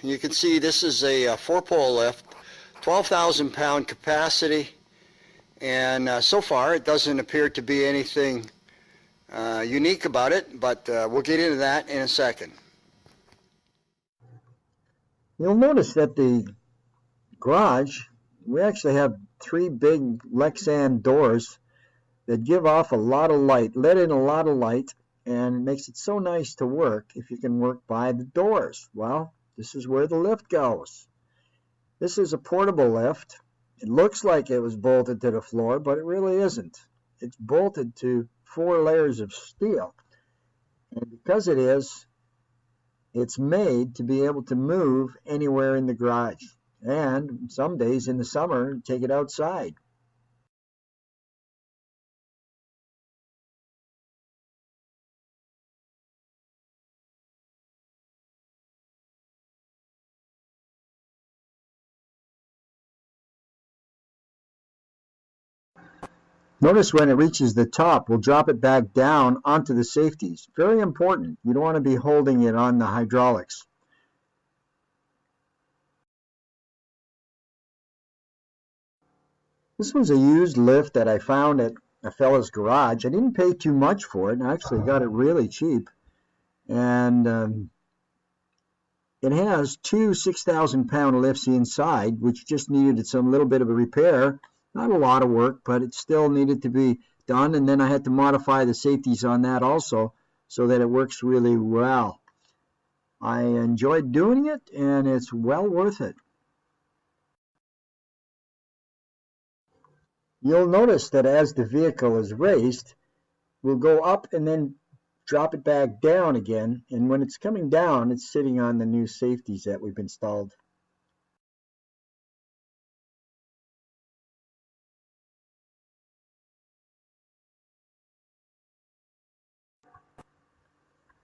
You can see this is a 4-pole lift, 12,000 pound capacity, and so far it doesn't appear to be anything unique about it, but we'll get into that in a second. You'll notice that the garage, we actually have 3 big Lexan doors that give off a lot of light, let in a lot of light, and it makes it so nice to work if you can work by the doors. Well, this is where the lift goes. This is a portable lift. It looks like it was bolted to the floor, but it really isn't. It's bolted to 4 layers of steel. And because it is, it's made to be able to move anywhere in the garage. And some days in the summer, take it outside. Notice when it reaches the top, we'll drop it back down onto the safeties. Very important. You don't want to be holding it on the hydraulics. This was a used lift that I found at a fellow's garage. I didn't pay too much for it. I actually got it really cheap. And it has 2 6,000 pound lifts inside, which just needed some little bit of a repair. Not a lot of work, but it still needed to be done. And then I had to modify the safeties on that also so that it works really well. I enjoyed doing it, and it's well worth it. You'll notice that as the vehicle is raised, we'll go up and then drop it back down again. And when it's coming down, it's sitting on the new safeties that we've installed.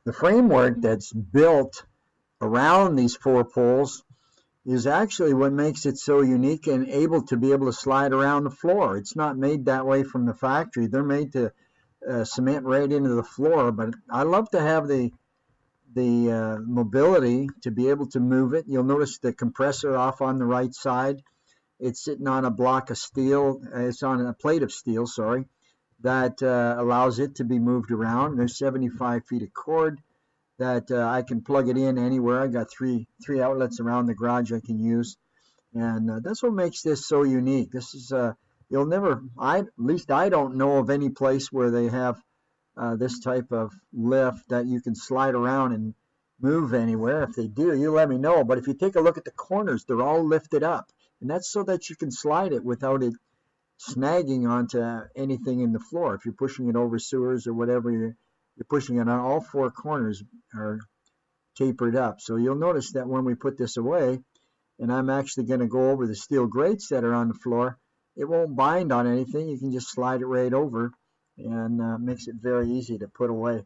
The framework that's built around these 4 poles is actually what makes it so unique and able to slide around the floor. It's not made that way from the factory. They're made to cement right into the floor, but I love to have the mobility to be able to move it. You'll notice the compressor off on the right side. It's sitting on a block of steel. It's on a plate of steel, sorry, that allows it to be moved around. There's 75 feet of cord that I can plug it in anywhere. I got three outlets around the garage I can use, and that's what makes this so unique. This is you'll never, at least I don't know of any place where they have this type of lift that you can slide around and move anywhere. If they do, you let me know. But if you take a look at the corners, they're all lifted up, and that's so that you can slide it without it snagging onto anything in the floor. If you're pushing it over sewers or whatever, you're pushing it on, all 4 corners are tapered up. So you'll notice that when we put this away, and I'm actually going to go over the steel grates that are on the floor, it won't bind on anything. You can just slide it right over, and makes it very easy to put away.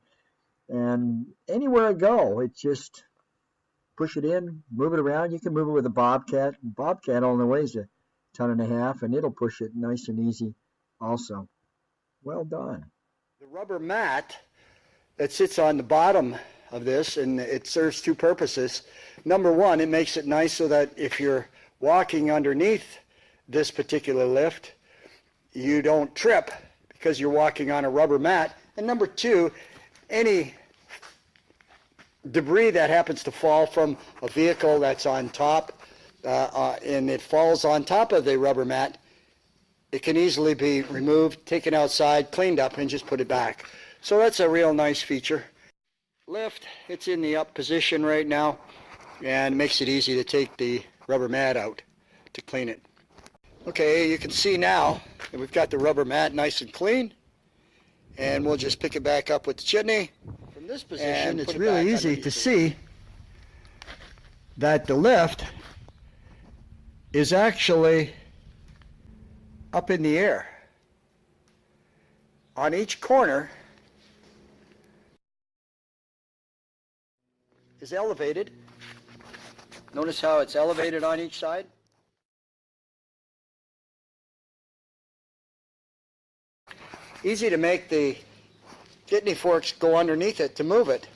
And anywhere I go, it's just push it in, move it around. You can move it with a Bobcat. Bobcat only weighs 1.5 tons, and it'll push it nice and easy also. Well done. The rubber mat that sits on the bottom of this, and it serves 2 purposes. Number one, it makes it nice so that if you're walking underneath this particular lift, you don't trip because you're walking on a rubber mat. And number 2, any debris that happens to fall from a vehicle that's on top and it falls on top of the rubber mat, it can easily be removed, taken outside, cleaned up, and just put it back. So that's a real nice feature. Lift, it's in the up position right now, and makes it easy to take the rubber mat out to clean it. Okay, you can see now that we've got the rubber mat nice and clean, and we'll just pick it back up with the chitney. From this position, and it's really easy to see that the lift is actually up in the air. On each corner is elevated. Notice how it's elevated on each side. Easy to make the kidney forks go underneath it to move it.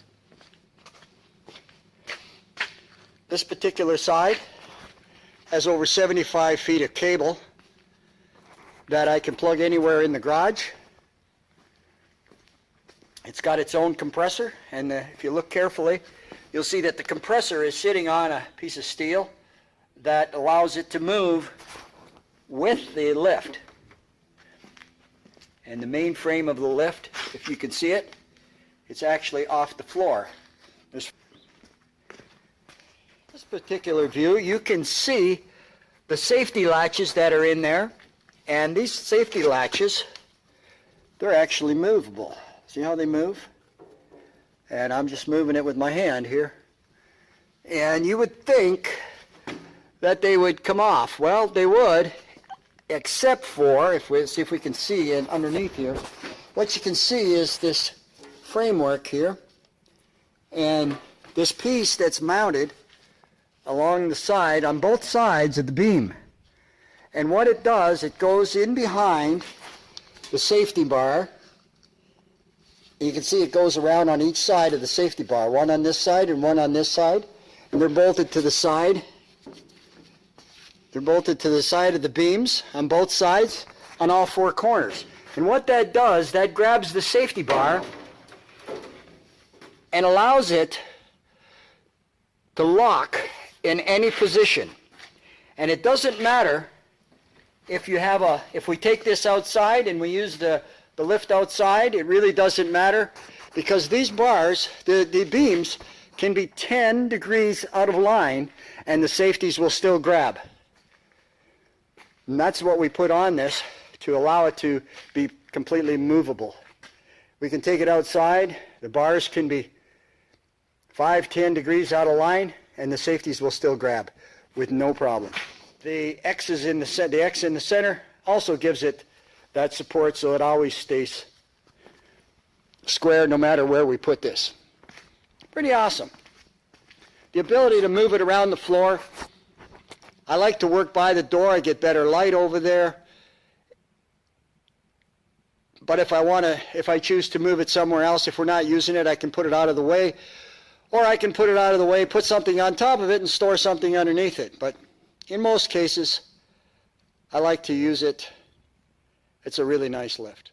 This particular side has over 75 feet of cable that I can plug anywhere in the garage. It's got its own compressor, and if you look carefully, you'll see that the compressor is sitting on a piece of steel that allows it to move with the lift. And the main frame of the lift, if you can see it, it's actually off the floor. This particular view, you can see the safety latches that are in there, and these safety latches, they're actually movable. See how they move? And I'm just moving it with my hand here. And you would think that they would come off. Well, they would, except for, if we see if we can see in underneath here, what you can see is this framework here, and this piece that's mounted along the side, on both sides of the beam. And what it does, it goes in behind the safety bar. You can see it goes around on each side of the safety bar, one on this side and one on this side, and they're bolted to the side. They're bolted to the side of the beams on both sides, on all four corners. And what that does, that grabs the safety bar and allows it to lock in any position. And it doesn't matter if you have if we take this outside and we use the lift outside, it really doesn't matter, because these bars, the beams, can be 10 degrees out of line and the safeties will still grab. And that's what we put on this to allow it to be completely movable. We can take it outside, the bars can be 5, 10 degrees out of line, and the safeties will still grab with no problem. The X in the center also gives it that support, so it always stays square no matter where we put this. Pretty awesome. The ability to move it around the floor. I like to work by the door. I get better light over there. But if I choose to move it somewhere else, if we're not using it, I can put it out of the way. Or I can put it out of the way, put something on top of it, and store something underneath it. But in most cases, I like to use it. It's a really nice lift.